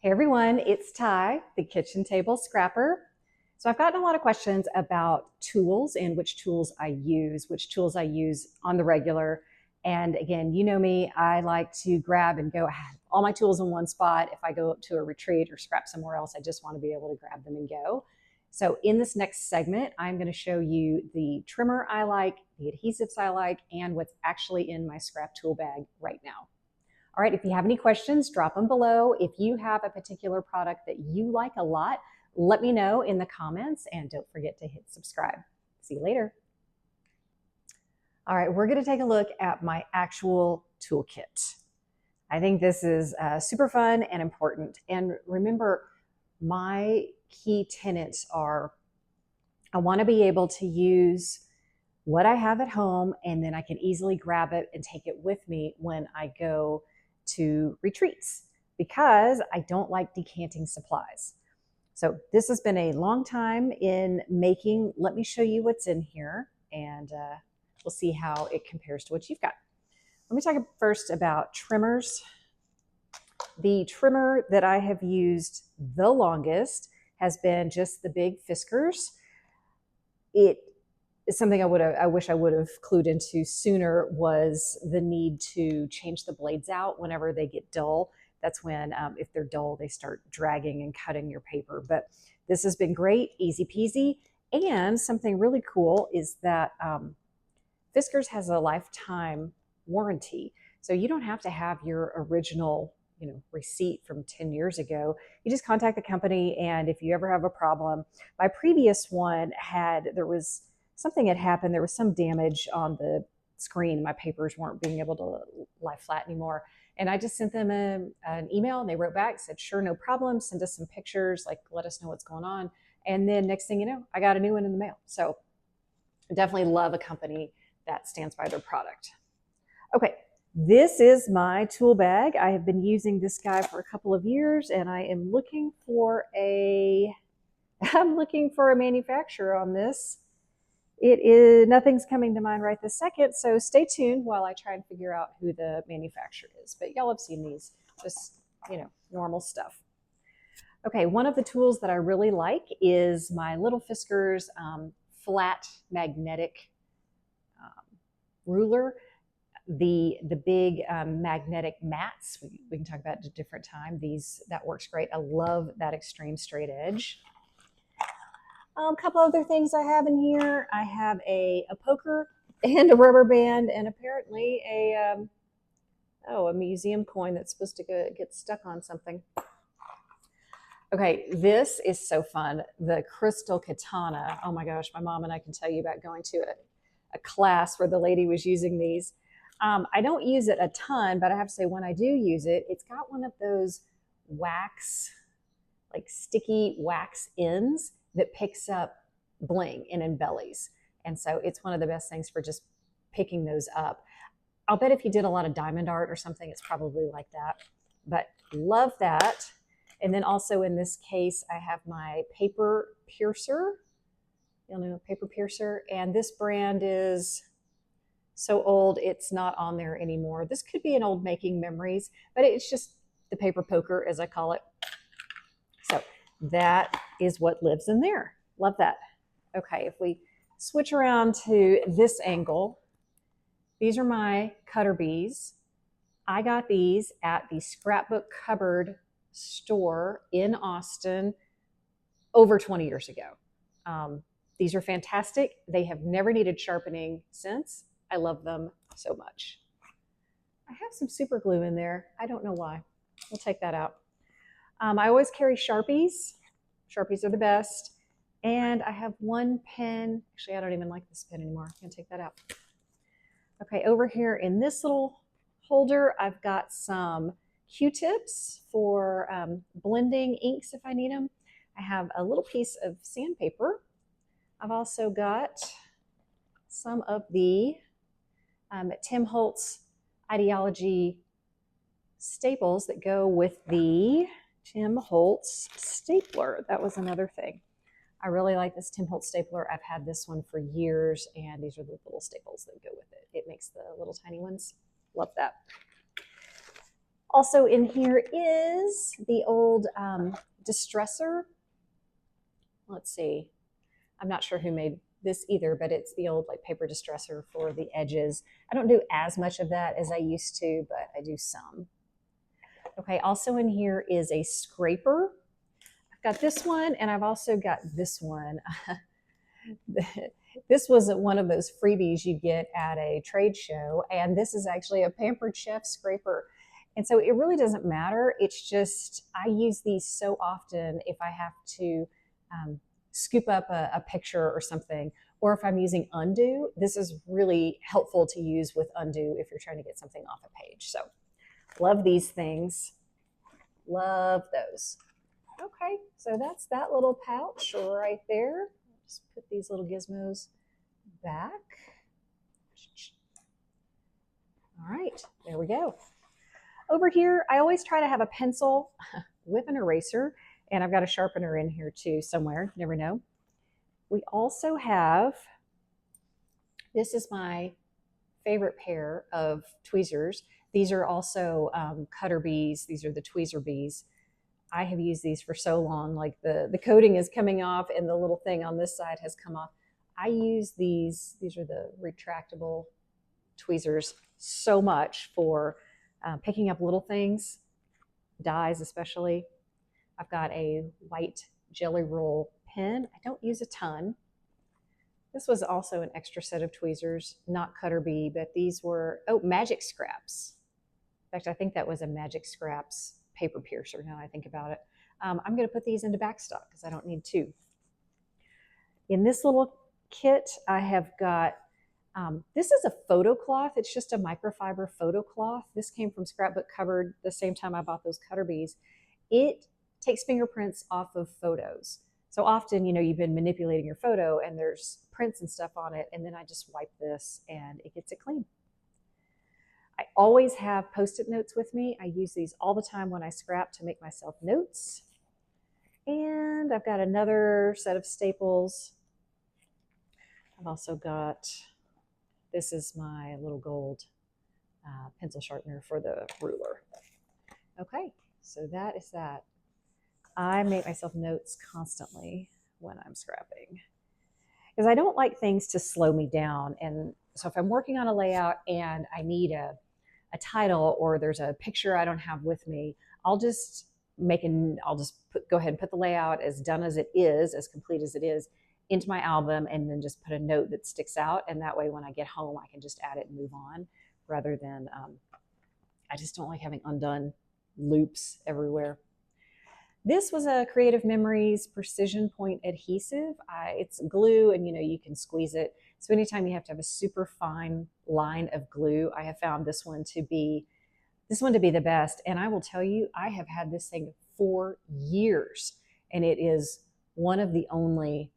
Hey everyone, it's Ty, the kitchen table scrapper. So I've gotten a lot of questions about tools and which tools I use on the regular. And again, you know me, I like to grab and go, all my tools in one spot. If I go up to a retreat or scrap somewhere else, I just want to be able to grab them and go. So in this next segment, I'm going to show you the trimmer I like, the adhesives I like, and what's actually in my scrap tool bag right now. All right, if you have any questions, drop them below. If you have a particular product that you like a lot, let me know in the comments, and don't forget to hit subscribe. See you later. All right, we're going to take a look at my actual toolkit. I think this is super fun and important. And remember, my key tenets are I want to be able to use what I have at home, and then I can easily grab it and take it with me when I go to retreats, because I don't like decanting supplies. So this has been a long time in making. Let me show you what's in here, and we'll see how it compares to what you've got. Let me talk first about trimmers. The trimmer that I have used the longest has been just the big Fiskars. It is something I wish I would have clued into sooner, was the need to change the blades out whenever they get dull. That's when, if they're dull, they start dragging and cutting your paper. But this has been great, easy peasy. And something really cool is that Fiskars has a lifetime warranty. So you don't have to have your original receipt from 10 years ago. You just contact the company, and if you ever have a problem, my previous one something had happened. There was some damage on the screen. My papers weren't being able to lie flat anymore. And I just sent them an email, and they wrote back, said, sure, no problem. Send us some pictures, like let us know what's going on. And then next thing you know, I got a new one in the mail. So I definitely love a company that stands by their product. Okay, this is my tool bag. I have been using this guy for a couple of years, and I am looking for I'm looking for a manufacturer on this. Nothing's coming to mind right this second, so stay tuned while I try and figure out who the manufacturer is. But y'all have seen these, just normal stuff. Okay, one of the tools that I really like is my little Fiskars flat magnetic ruler. The big magnetic mats, we can talk about at a different time. That works great. I love that extreme straight edge. A couple other things I have in here. I have a poker and a rubber band, and apparently a museum coin that's supposed to get stuck on something. Okay, this is so fun. The crystal katana. Oh my gosh, my mom and I can tell you about going to a class where the lady was using these. I don't use it a ton, but I have to say when I do use it, it's got one of those wax, like sticky wax ends that picks up bling and embellies. And so it's one of the best things for just picking those up. I'll bet if you did a lot of diamond art or something, it's probably like that. But love that. And then also in this case, I have my paper piercer. Paper piercer. And this brand is so old, it's not on there anymore. This could be an old making memories, but it's just the paper poker, as I call it. So that is what lives in there. Love that. Okay, if we switch around to this angle, these are my cutter bees. I got these at the Scrapbook Cupboard store in Austin over 20 years ago. These are fantastic. They have never needed sharpening since. I love them so much. I have some super glue in there. I don't know why. We'll take that out. I always carry Sharpies. Sharpies are the best. And I have one pen. Actually, I don't even like this pen anymore. I'm going to take that out. Okay, over here in this little holder, I've got some Q-tips for blending inks if I need them. I have a little piece of sandpaper. I've also got some of the Tim Holtz Ideology staples that go with the Tim Holtz stapler. That was another thing. I really like this Tim Holtz stapler. I've had this one for years, and these are the little staples that go with it. It makes the little tiny ones. Love that. Also in here is the old distresser. Let's see. I'm not sure who made this either, but it's the old like paper distresser for the edges. I don't do as much of that as I used to, but I do some. Okay, also in here is a scraper. I've got this one, and I've also got this one. This was one of those freebies you get at a trade show, and this is actually a Pampered Chef scraper. And so it really doesn't matter. It's just I use these so often if I have to scoop up a picture or something, or if I'm using undo. This is really helpful to use with undo if you're trying to get something off a page. So love these things. Love those. Okay, so that's that little pouch right there. Just put these little gizmos back. All right, there we go. Over here, I always try to have a pencil with an eraser, and I've got a sharpener in here too somewhere, you never know. We also have, this is my favorite pair of tweezers. These are also cutter bees. These are the tweezer bees. I have used these for so long, like the coating is coming off and the little thing on this side has come off. I use these are the retractable tweezers, so much for picking up little things, dies especially. I've got a white jelly roll pen. I don't use a ton. This was also an extra set of tweezers, not cutter bee, but these were, oh, Magic Scraps. In fact, I think that was a Magic Scraps paper piercer, now I think about it. I'm going to put these into backstock because I don't need two. In this little kit, I have got, this is a photo cloth. It's just a microfiber photo cloth. This came from Scrapbook Cupboard the same time I bought those cutter bees. It takes fingerprints off of photos. So often, you know, you've been manipulating your photo and there's prints and stuff on it, and then I just wipe this and it gets it clean. I always have Post-it notes with me. I use these all the time when I scrap to make myself notes. And I've got another set of staples. I've also got, this is my little gold pencil sharpener for the ruler. Okay, so that is that. I make myself notes constantly when I'm scrapping because I don't like things to slow me down. And so if I'm working on a layout and I need a title or there's a picture I don't have with me, I'll just go ahead and put the layout as done as it is, as complete as it is, into my album, and then just put a note that sticks out. And that way, when I get home, I can just add it and move on, rather than, I just don't like having undone loops everywhere. This was a Creative Memories Precision Point Adhesive. It's glue, and you can squeeze it. So anytime you have to have a super fine line of glue, I have found this one to be the best. And I will tell you, I have had this thing for years, and it is one of the only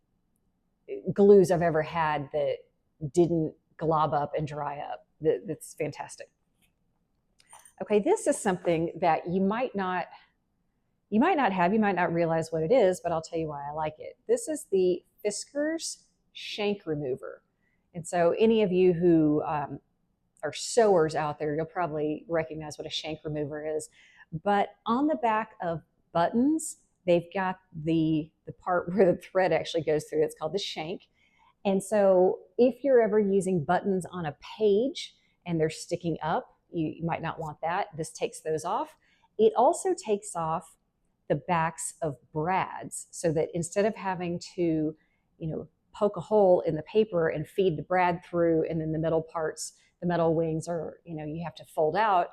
glues I've ever had that didn't glob up and dry up. That's fantastic. Okay, this is something that you might not have, you might not realize what it is, but I'll tell you why I like it. This is the Fiskars Shank Remover. And so any of you who are sewers out there, you'll probably recognize what a shank remover is. But on the back of buttons, they've got the part where the thread actually goes through. It's called the shank. And so if you're ever using buttons on a page and they're sticking up, you might not want that. This takes those off. It also takes off the backs of brads, so that instead of having to, poke a hole in the paper and feed the brad through, and then the middle parts, the metal wings are, you have to fold out,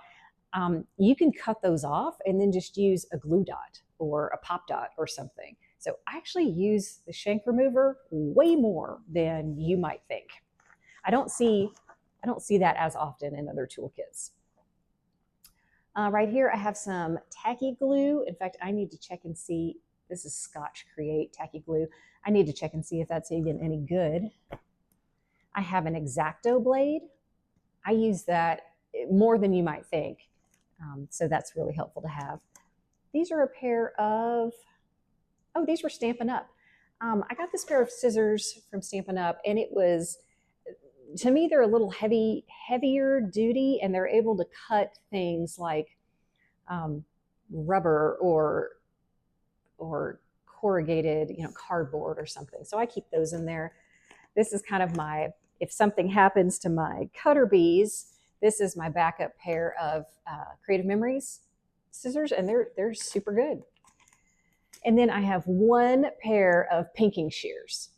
you can cut those off and then just use a glue dot or a pop dot or something. So I actually use the shank remover way more than you might think. I don't see that as often in other toolkits. Right here, I have some tacky glue. In fact, I need to check and see. This is Scotch Create tacky glue. I need to check and see if that's even any good. I have an X-Acto blade. I use that more than you might think. So that's really helpful to have. These are a pair of, these were Stampin' Up. I got this pair of scissors from Stampin' Up, and it was, to me, they're a little heavier duty, and they're able to cut things like rubber or corrugated, cardboard or something. So I keep those in there. This is kind of my, if something happens to my cutter bees, this is my backup pair of Creative Memories scissors, and they're super good. And then I have one pair of pinking shears.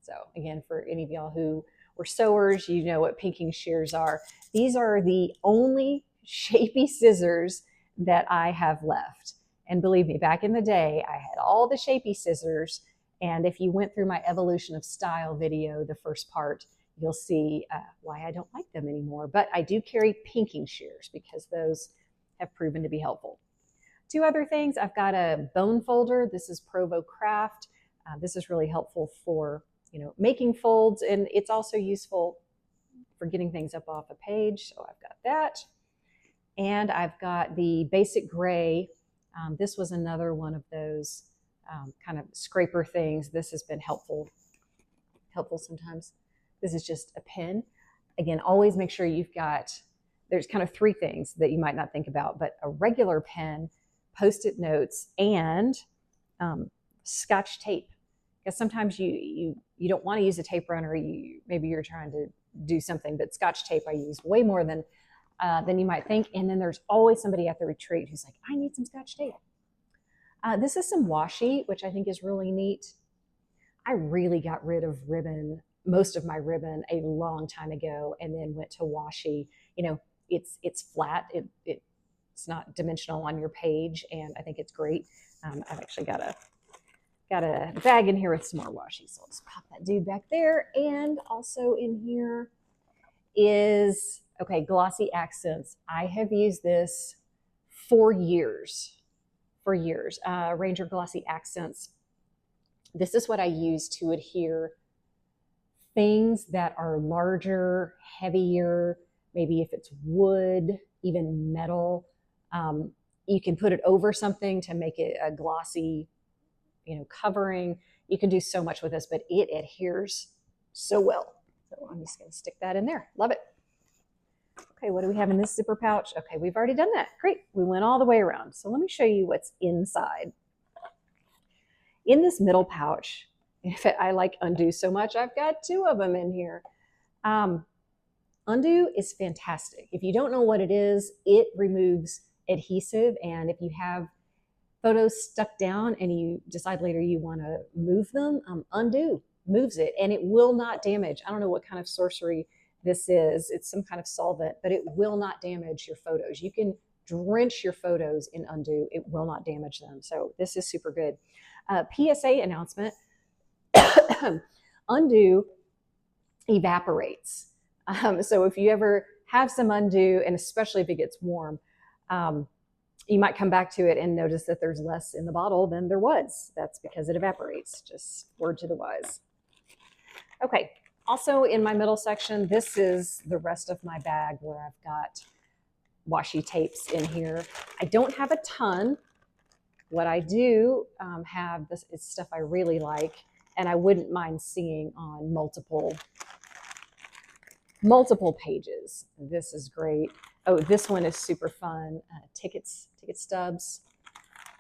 So again, for any of y'all who were sewers, you know what pinking shears are. These are the only shapy scissors that I have left. And believe me, back in the day, I had all the shapy scissors. And if you went through my evolution of style video, the first part, you'll see why I don't like them anymore. But I do carry pinking shears because those have proven to be helpful. Two other things, I've got a bone folder. This is Provo Craft. This is really helpful for making folds, and it's also useful for getting things up off a page. So I've got that. And I've got the Basic Gray. This was another one of those kind of scraper things. This has been helpful sometimes. This is just a pen. Again, always make sure you've got, there's kind of three things that you might not think about, but a regular pen, Post-it notes, and Scotch tape. Because sometimes you don't want to use a tape runner. Maybe you're trying to do something, but Scotch tape I use way more than you might think. And then there's always somebody at the retreat who's like, I need some Scotch tape. This is some washi, which I think is really neat. I really got rid of ribbon, most of my ribbon, a long time ago, and then went to washi. It's flat. It's not dimensional on your page, and I think it's great. I've actually got a bag in here with some more washi, so let's pop that dude back there. And also in here is, glossy accents. I have used this for years. Ranger Glossy Accents. This is what I use to adhere things that are larger, heavier, maybe if it's wood, even metal. You can put it over something to make it a glossy, covering. You can do so much with this, but it adheres so well. So I'm just going to stick that in there. Love it. Okay, what do we have in this zipper pouch? Okay, we've already done that. Great. We went all the way around. So let me show you what's inside. In this middle pouch, I like Undo so much, I've got two of them in here. Undo is fantastic. If you don't know what it is, it removes adhesive, and if you have photos stuck down and you decide later you want to move them, Undo moves it, and it will not damage. I don't know what kind of sorcery this is. It's some kind of solvent, but it will not damage your photos. You can drench your photos in Undo. It will not damage them. So this is super good. PSA announcement. Undo evaporates. So if you ever have some Undo, and especially if it gets warm, you might come back to it and notice that there's less in the bottle than there was. That's because it evaporates. Just word to the wise. Okay, also in my middle section, this is the rest of my bag where I've got washi tapes in here. I don't have a ton. What I do have this is stuff I really like, and I wouldn't mind seeing on multiple pages. This is great. Oh, this one is super fun. Ticket stubs.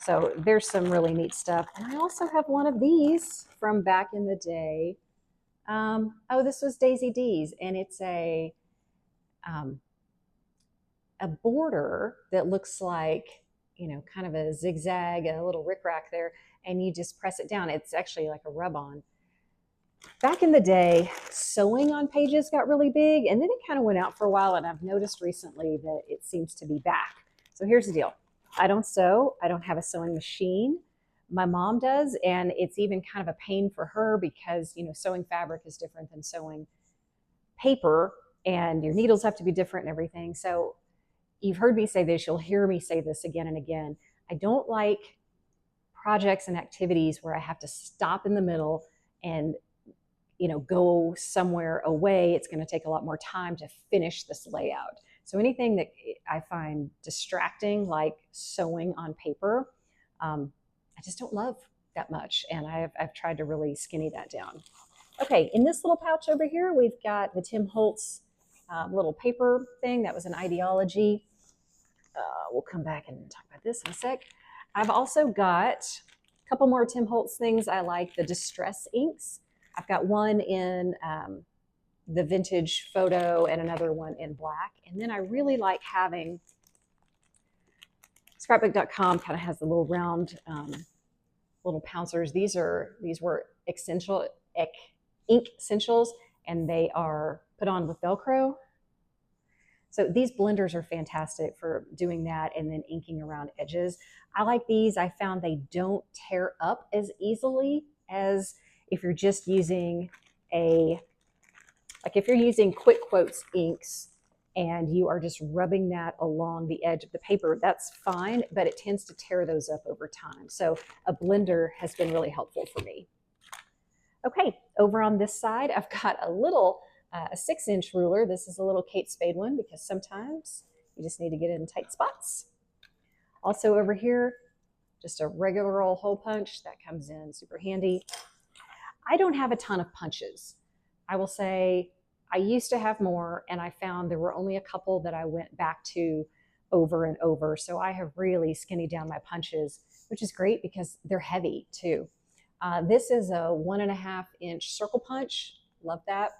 So there's some really neat stuff. And I also have one of these from back in the day. This was Daisy D's, and it's a border that looks like, kind of a zigzag, a little rickrack there, and you just press it down. It's actually like a rub-on. Back in the day, sewing on pages got really big, and then it kind of went out for a while, and I've noticed recently that it seems to be back. So here's the deal. I don't sew. I don't have a sewing machine. My mom does, and it's even kind of a pain for her because, sewing fabric is different than sewing paper, and your needles have to be different and everything. So you've heard me say this. You'll hear me say this again and again. I don't like projects and activities where I have to stop in the middle and go somewhere away. It's going to take a lot more time to finish this layout. So anything that I find distracting, like sewing on paper, I just don't love that much. And I've tried to really skinny that down. Okay, in this little pouch over here, we've got the Tim Holtz little paper thing. That was an ideology. We'll come back and talk about this in a sec. I've also got a couple more Tim Holtz things. I like the distress inks. I've got one in the vintage photo and another one in black. And then I really like having scrapbook.com kind of has the little round little pouncers. These were ink essentials, and they are put on with Velcro. So these blenders are fantastic for doing that and then inking around edges. I like these. I found they don't tear up as easily as if you're just using if you're using Quick Quotes inks and you are just rubbing that along the edge of the paper, that's fine, but it tends to tear those up over time. So a blender has been really helpful for me. Okay, over on this side, I've got a 6-inch ruler. This is a little Kate Spade one because sometimes you just need to get it in tight spots. Also over here, just a regular old hole punch that comes in super handy. I don't have a ton of punches. I will say I used to have more, and I found there were only a couple that I went back to over and over. So I have really skinnied down my punches, which is great because they're heavy too. This is a 1.5-inch circle punch. Love that.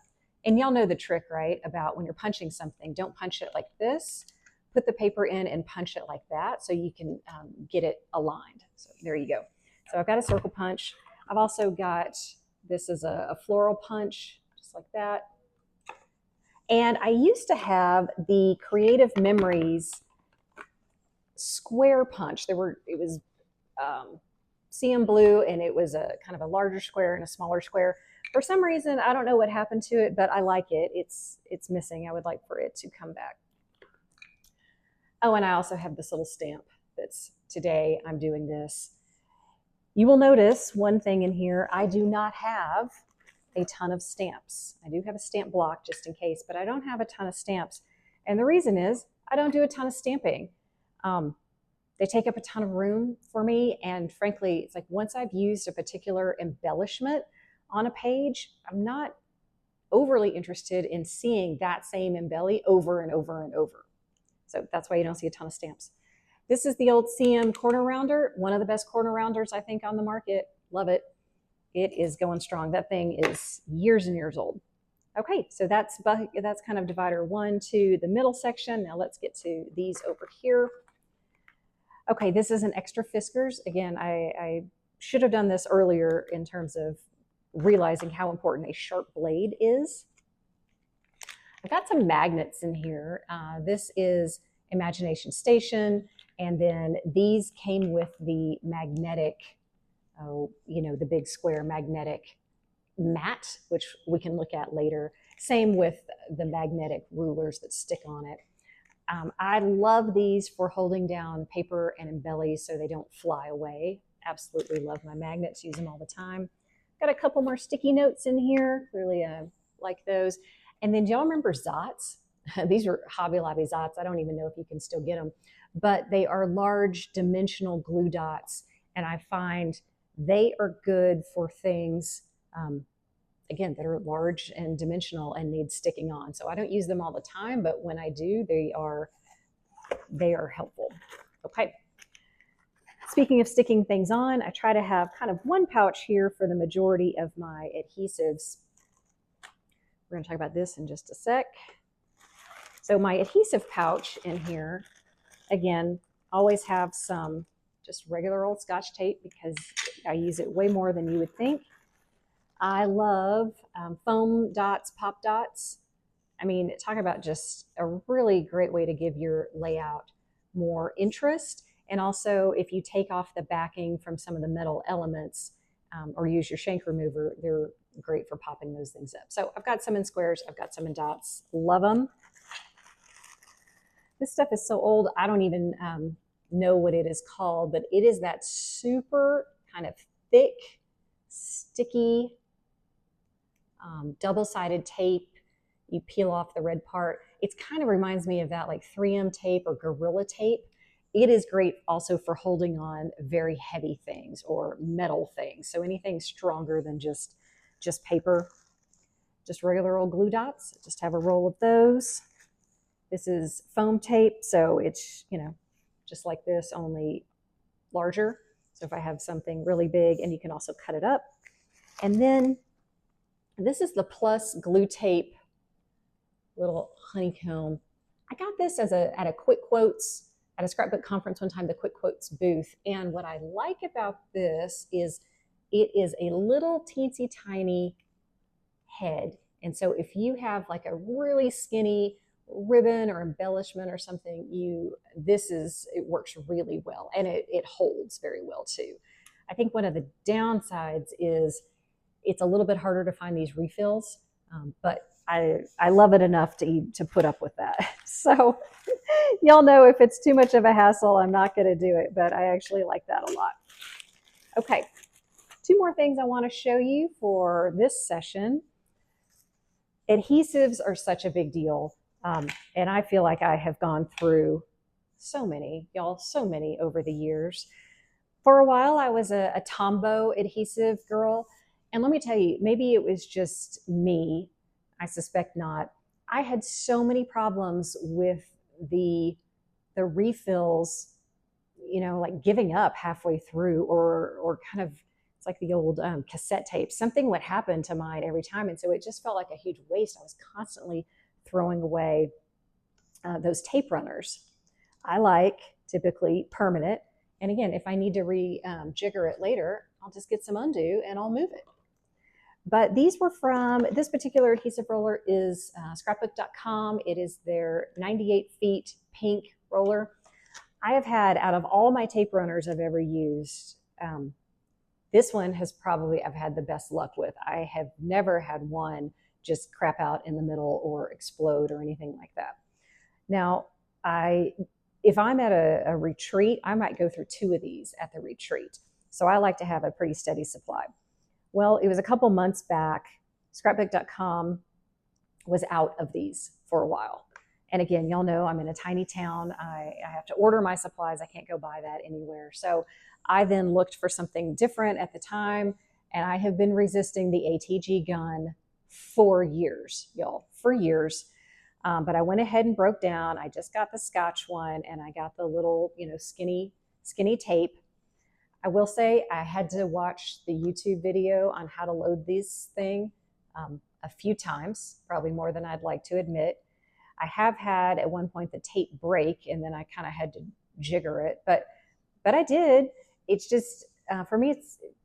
And y'all know the trick, right? About when you're punching something, don't punch it like this. Put the paper in and punch it like that so you can get it aligned. So there you go. So I've got a circle punch. I've also got, this is a floral punch, just like that. And I used to have the Creative Memories square punch. It was CM blue, and it was a kind of a larger square and a smaller square. For some reason, I don't know what happened to it, but I like it. It's missing. I would like for it to come back. Oh, and I also have this little stamp that's today I'm doing this. You will notice one thing in here, I do not have a ton of stamps. I do have a stamp block just in case, but I don't have a ton of stamps. And the reason is I don't do a ton of stamping. They take up a ton of room for me. And frankly, it's like once I've used a particular embellishment on a page, I'm not overly interested in seeing that same embelly over and over and over. So that's why you don't see a ton of stamps. This is the old CM corner rounder, one of the best corner rounders I think on the market. Love it. It is going strong. That thing is years and years old. Okay, so that's kind of divider 1 to the middle section. Now let's get to these over here. Okay, this is an extra Fiskars. Again, I should have done this earlier in terms of realizing how important a sharp blade is. I've got some magnets in here. This is Imagination Station, and then these came with the magnetic, the big square magnetic mat, which we can look at later. Same with the magnetic rulers that stick on it. I love these for holding down paper and embellies so they don't fly away. Absolutely love my magnets, use them all the time. Got a couple more sticky notes in here. Clearly like those. And then do y'all remember Zots? These are Hobby Lobby Zots. I don't even know if you can still get them, but they are large dimensional glue dots. And I find they are good for things, again, that are large and dimensional and need sticking on. So I don't use them all the time, but when I do, they are helpful. Okay. Speaking of sticking things on, I try to have kind of one pouch here for the majority of my adhesives. We're going to talk about this in just a sec. So my adhesive pouch in here, again, always have some just regular old Scotch tape because I use it way more than you would think. I love foam dots, pop dots. I mean, talk about just a really great way to give your layout more interest. And also, if you take off the backing from some of the metal elements or use your shank remover, they're great for popping those things up. So I've got some in squares, I've got some in dots. Love them. This stuff is so old, I don't even know what it is called, but it is that super kind of thick, sticky, double-sided tape. You peel off the red part. It kind of reminds me of that like 3M tape or Gorilla tape. It is great also for holding on very heavy things or metal things. So anything stronger than just paper, just regular old glue dots. Just have a roll of those. This is foam tape, so it's, just like this, only larger. So if I have something really big, and you can also cut it up. And then this is the Plus glue tape little honeycomb. I got this at a Quick Quotes at a scrapbook conference one time, the Quick Quotes booth. And what I like about this is it is a little teensy tiny head. And so if you have like a really skinny ribbon or embellishment or something, it works really well, and it holds very well too. I think one of the downsides is it's a little bit harder to find these refills, but I love it enough to put up with that. So y'all know if it's too much of a hassle, I'm not going to do it, but I actually like that a lot. Okay, 2 more things I want to show you for this session. Adhesives are such a big deal, and I feel like I have gone through so many over the years. For a while, I was a Tombow adhesive girl, and let me tell you, maybe it was just me. I suspect not. I had so many problems with the refills, like giving up halfway through, or kind of, it's like the old cassette tape. Something would happen to mine every time, and so it just felt like a huge waste. I was constantly throwing away those tape runners. I like typically permanent, and again, if I need to jigger it later, I'll just get some undo and I'll move it. But these were from, this particular adhesive roller is scrapbook.com. It is their 98 feet pink roller. I have had, out of all my tape runners I've ever used, this one I've had the best luck with. I have never had one just crap out in the middle or explode or anything like that. Now, if I'm at a retreat, I might go through 2 of these at the retreat. So I like to have a pretty steady supply. Well, it was a couple months back, scrapbook.com was out of these for a while. And again, y'all know I'm in a tiny town. I have to order my supplies. I can't go buy that anywhere. So I then looked for something different at the time, and I have been resisting the ATG gun for years, y'all, for years. But I went ahead and broke down. I just got the Scotch one, and I got the little, skinny tape. I will say I had to watch the YouTube video on how to load this thing a few times, probably more than I'd like to admit. I have had at one point the tape break, and then I kind of had to jigger it, but I did. It's just, for me, it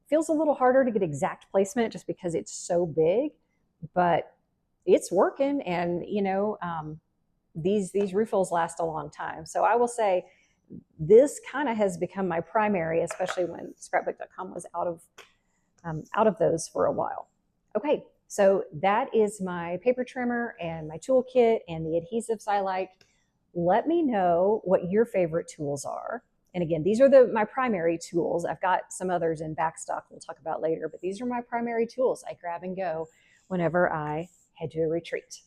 feels a little harder to get exact placement just because it's so big, but it's working, and these refills last a long time. So I will say this kind of has become my primary, especially when scrapbook.com was out of those for a while. Okay, so that is my paper trimmer and my toolkit and the adhesives I like. Let me know what your favorite tools are. And again, these are my primary tools. I've got some others in backstock we'll talk about later, but these are my primary tools I grab and go whenever I head to a retreat.